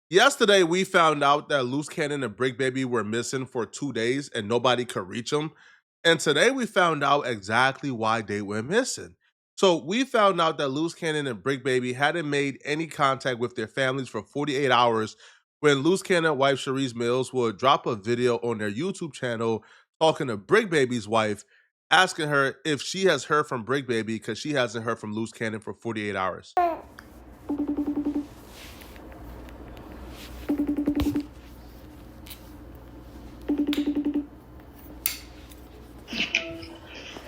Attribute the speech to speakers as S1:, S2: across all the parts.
S1: Yesterday, we found out that Loose Cannon and Brick Baby were missing for 2 days and nobody could reach them. And today, we found out exactly why they were missing. So, we found out that Loose Cannon and Brick Baby hadn't made any contact with their families for 48 hours when Loose Cannon wife Cherise Mills would drop a video on their YouTube channel talking to Brick Baby's wife, asking her if she has heard from Brick Baby because she hasn't heard from Loose Cannon for 48 hours.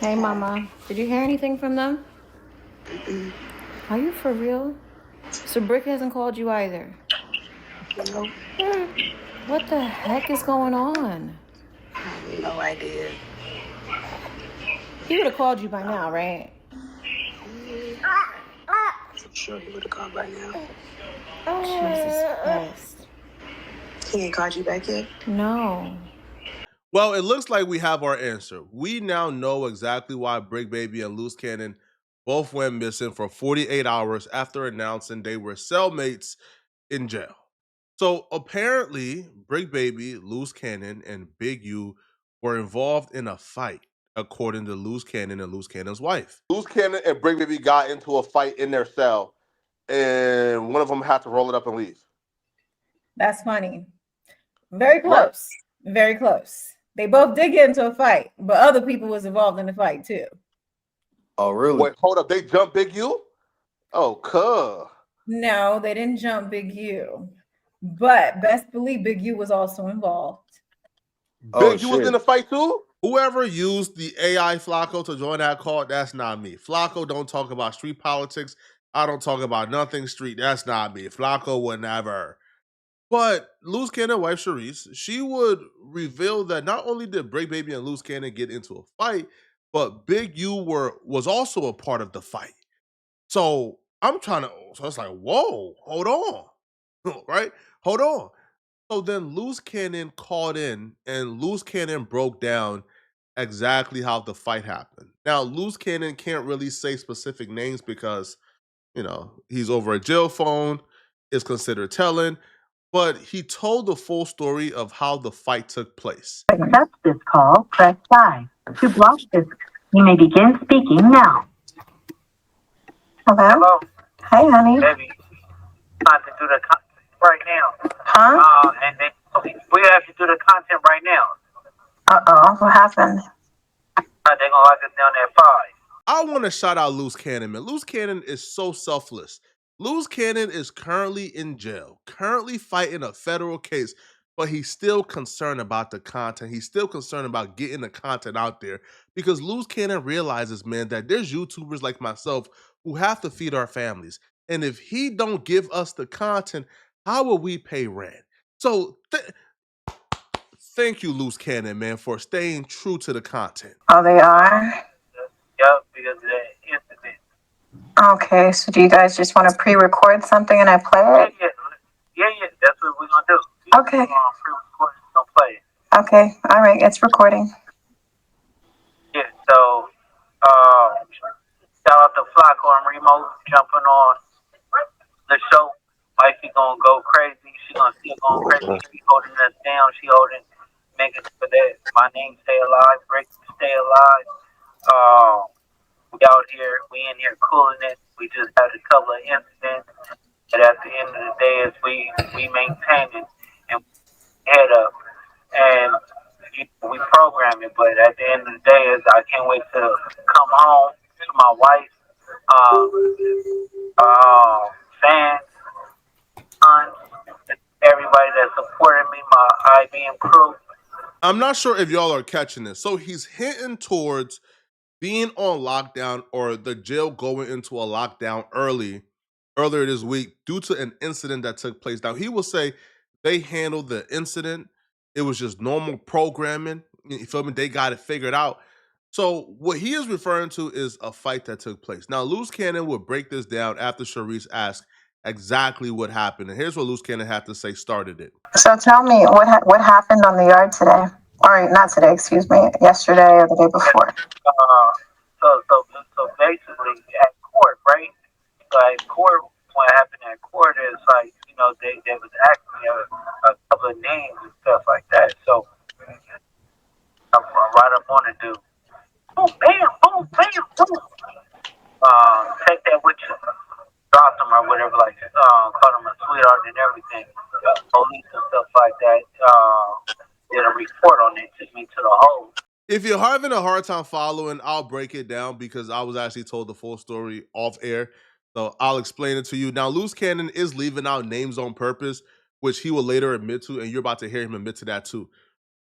S2: Hey, Mama. Did you hear anything from them? Are you for real? So Bricc hasn't called you either?
S3: Nope.
S2: What the heck is going on?
S3: I have no idea.
S2: He would have called you by now, right?
S3: I'm sure he would have called by now.
S2: Jesus Christ.
S3: He ain't called you back yet?
S2: No.
S1: Well, it looks like we have our answer. We now know exactly why Brick Baby and Loose Cannon both went missing for 48 hours after announcing they were cellmates in jail. So apparently, Brick Baby, Loose Cannon, and Big U were involved in a fight, according to Loose Cannon and Loose Cannon's wife. Loose Cannon and Brick Baby got into a fight in their cell, and one of them had to roll it up and leave.
S2: That's funny. Very close. What? Very close. They both did get into a fight, but other people was involved in the fight too.
S4: Oh, really?
S1: Wait, hold up. They jumped Big U? Oh, cuh.
S2: No, they didn't jump Big U. But best believe Big U was also involved.
S1: Big U was in the fight too? Whoever used the AI Flacco to join that call, that's not me. Flacco don't talk about street politics. I don't talk about nothing street. That's not me. Flacco would never. But Loose Cannon wife Cherise, she would reveal that not only did Brick Baby and Loose Cannon get into a fight, but Big U was also a part of the fight. So it's like, whoa, hold on. Right? Hold on. So then Loose Cannon called in and Loose Cannon broke down exactly how the fight happened. Now, Loose Cannon can't really say specific names because, he's over a jail phone, is considered telling, but he told the full story of how the fight took place.
S5: To accept this call, press 5. To block this, you may begin speaking now. Hello?
S6: Hello?
S5: Hey, honey.
S6: Baby, about to do the content right now.
S5: Huh?
S6: And then we have to do the content right now.
S5: Uh-oh, what happened?
S6: They're going to lock us down at 5.
S1: I want to shout out Loose Cannon, man. Loose Cannon is so selfless. Loose Cannon is currently in jail, currently fighting a federal case, but he's still concerned about the content. He's still concerned about getting the content out there because Loose Cannon realizes, man, that there's YouTubers like myself who have to feed our families. And if he don't give us the content, how will we pay rent? So thank you, Loose Cannon, man, for staying true to the content.
S5: Oh, they are?
S6: Yep, because of that incident.
S5: Okay, so do you guys just want to pre-record something and I play it?
S6: Yeah, that's what we're going to do.
S5: Okay.
S6: Pre-record it, don't play it.
S5: Okay, all right, it's recording.
S6: Yeah, so, shout out to Flacco and Remo jumping on the show. Wifey gonna go crazy. She gonna still going crazy. She holding us down. She making sure that my name stay alive, Bricc stay alive. We out here, we in here cooling it. We just had a couple of incidents, but at the end of the day, is we maintain it and head up, and we program it. But at the end of the day, is I can't wait to come home to my wife, fans, sons, everybody that supported me, my IBM crew.
S1: I'm not sure if y'all are catching this. So he's hinting towards being on lockdown or the jail going into a lockdown earlier this week due to an incident that took place. Now, he will say they handled the incident. It was just normal programming. You feel me? They got it figured out. So what he is referring to is a fight that took place. Now, Loose Cannon will break this down after Cherise asked exactly what happened. And here's what Loose Cannon had to say started it.
S5: So tell me, what happened on the yard today? Or not today, excuse me, yesterday or the day before?
S6: So basically at court, right? So at court, what happened at court is like, they was asking everything. Police and stuff like that did a report on it, took me to the hole.
S1: If you're having a hard time following, I'll break it down because I was actually told the full story off air. So I'll explain it to you. Now, Luce Cannon is leaving out names on purpose, which he will later admit to, and you're about to hear him admit to that too.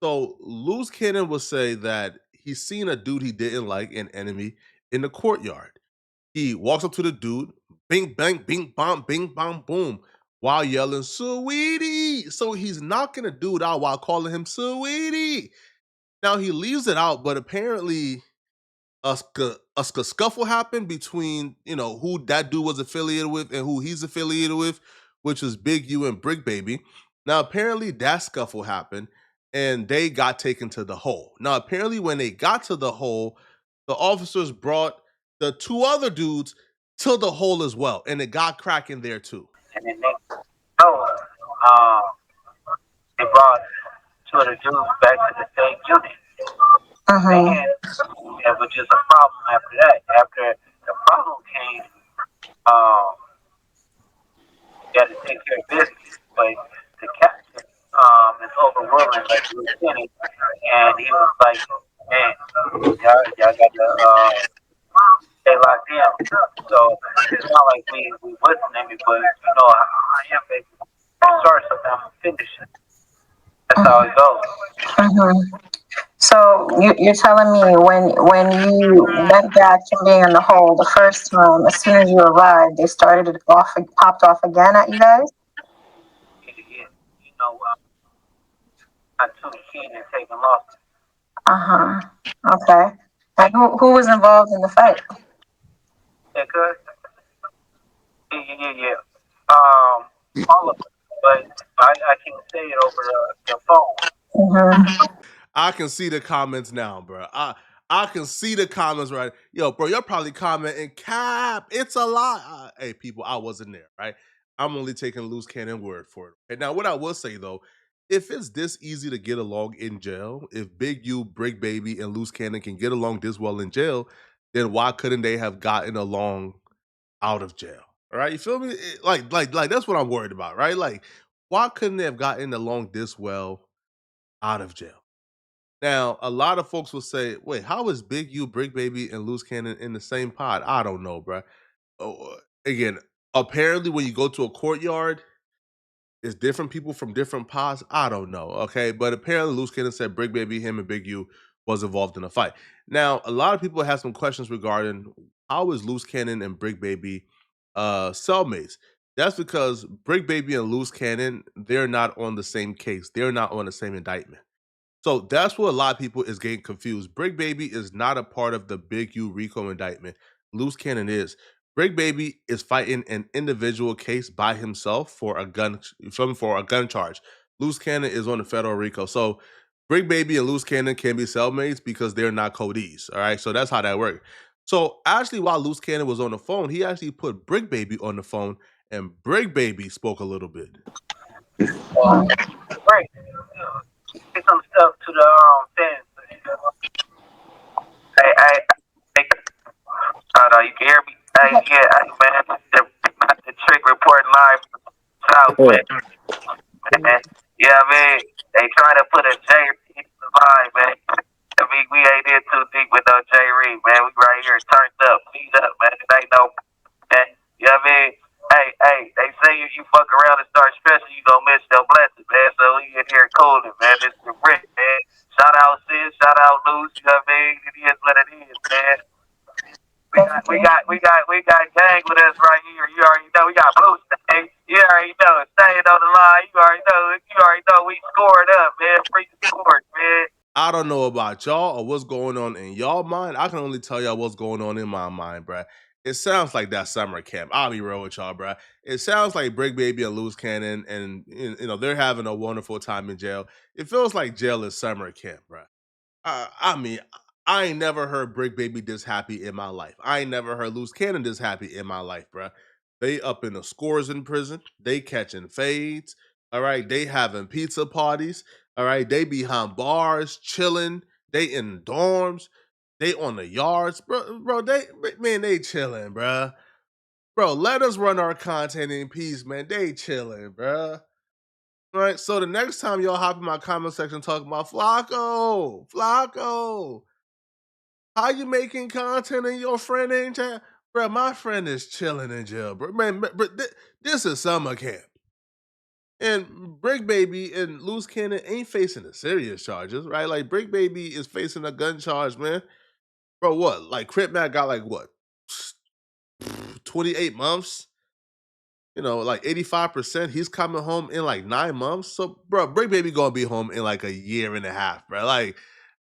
S1: So Luce Cannon will say that he's seen a dude he didn't like, an enemy, in the courtyard. He walks up to the dude, bing, bang, bing, bong, bing, bong, boom, while yelling, "Sweetie!" So he's knocking a dude out while calling him "Sweetie." Now he leaves it out, but apparently a scuffle happened between who that dude was affiliated with and who he's affiliated with, which was Big U and Bricc Baby. Now apparently that scuffle happened, and they got taken to the hole. Now apparently when they got to the hole, the officers brought the two other dudes to the hole as well, and it got cracking there too.
S6: And then they brought two of the dudes back to the same unit. And it was just a problem after that. After the problem came, you got to take care of business. But the captain is overruling like lieutenant, and he was like, "Man, y'all got to stay locked in." So it's not like we listening, but I am baby. Sorry, something I'm finishing. That's how it goes.
S5: So you're telling me when you went back from being in the hole the first time, as soon as you arrived, they started it off, popped off again at you guys?
S6: Yeah, not too keen in taking losses.
S5: Okay. And who was involved in the fight?
S6: Yeah, good. Yeah. All of it, but I can say it over the phone.
S1: I can see the comments now, bro. I can see the comments, right? Yo, bro, you're probably commenting, "Cap, it's a lie." Hey, people, I wasn't there, right? I'm only taking Luce Cannon word for it. And now, what I will say though, if it's this easy to get along in jail, if Big U, Bricc Baby, and Luce Cannon can get along this well in jail, then why couldn't they have gotten along out of jail? All right, you feel me? Like that's what I'm worried about, right? Like, why couldn't they have gotten along this well out of jail? Now, a lot of folks will say, "Wait, how is Big U, Bricc Baby, and Luce Cannon in the same pod?" I don't know, bro. Again, apparently, when you go to a courtyard, it's different people from different pods. I don't know, okay? But apparently, Luce Cannon said Bricc Baby, him, and Big U was involved in a fight. Now, a lot of people have some questions regarding how is Luce Cannon and Bricc Baby cellmates. That's because Bricc Baby and Luce Cannon, they're not on the same case. They're not on the same indictment. So that's what a lot of people is getting confused. Bricc Baby is not a part of the Big U RICO indictment. Luce Cannon is. Bricc Baby is fighting an individual case by himself for a gun charge. Luce Cannon is on the federal RICO. So Bricc Baby and Luce Cannon can be cellmates because they're not codees. All right. So that's how that works. So actually, while Luce Cannon was on the phone, he actually put Bricc Baby on the phone, and Bricc Baby spoke a little bit.
S6: Right. Say some stuff to the fans. You can hear me? Man, the trick report live south, man. Yeah, man, they trying to put a J in the line, man. I mean, we ain't in too deep with no J Reed, man. We right here turned up, beat up, man. It ain't no, man. You know what I mean? Hey, they say if you fuck around and start stressing, you gonna miss your blessings, man. So we in here cooling, man. This is Bricc, man. Shout out Sid, shout out Luce, you know what I mean? It is what it is, man. We got gang with us right here. You already know we got Blue State. You already know staying on the line. You already know we scored up, man. Free scored, man.
S1: I don't know about y'all or what's going on in y'all mind. I can only tell y'all what's going on in my mind, bruh. It sounds like that summer camp. I'll be real with y'all, bruh. It sounds like Bricc Baby and Luce Cannon, and they're having a wonderful time in jail. It feels like jail is summer camp, bruh. I mean, I ain't never heard Bricc Baby this happy in my life. I ain't never heard Luce Cannon this happy in my life, bruh. They up in the scores in prison. They catching fades. All right. They having pizza parties. All right. They behind bars, chilling. They in dorms. They on the yards. Bro, they chilling, bruh. Bro, let us run our content in peace, man. They chilling, bro. All right, so the next time y'all hop in my comment section talking about Flacco, how you making content and your friend ain't bro? My friend is chilling in jail, bro. Man, bro, this is summer camp. And Bricc Baby and Luce Cannon ain't facing the serious charges, right? Like Bricc Baby is facing a gun charge, man. Bro, what? Like Crip Mac got like what? 28 months? You know, like 85%. He's coming home in like 9 months. So, bro, Bricc Baby gonna be home in like a year and a half, bro. Like,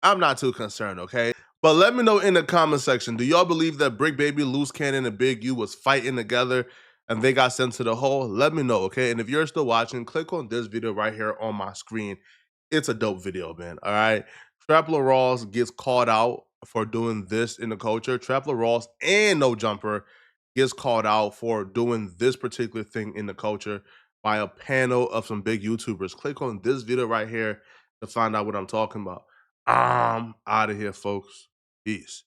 S1: I'm not too concerned, okay? But let me know in the comment section, do y'all believe that Bricc Baby, Luce Cannon, and Big U was fighting together and they got sent to the hole? Let me know, okay? And if you're still watching, click on this video right here on my screen. It's a dope video, man, all right? Trapler Ross gets called out for doing this in the culture. Trapler Ross and No Jumper gets called out for doing this particular thing in the culture by a panel of some big YouTubers. Click on this video right here to find out what I'm talking about. I'm out of here, folks. Peace.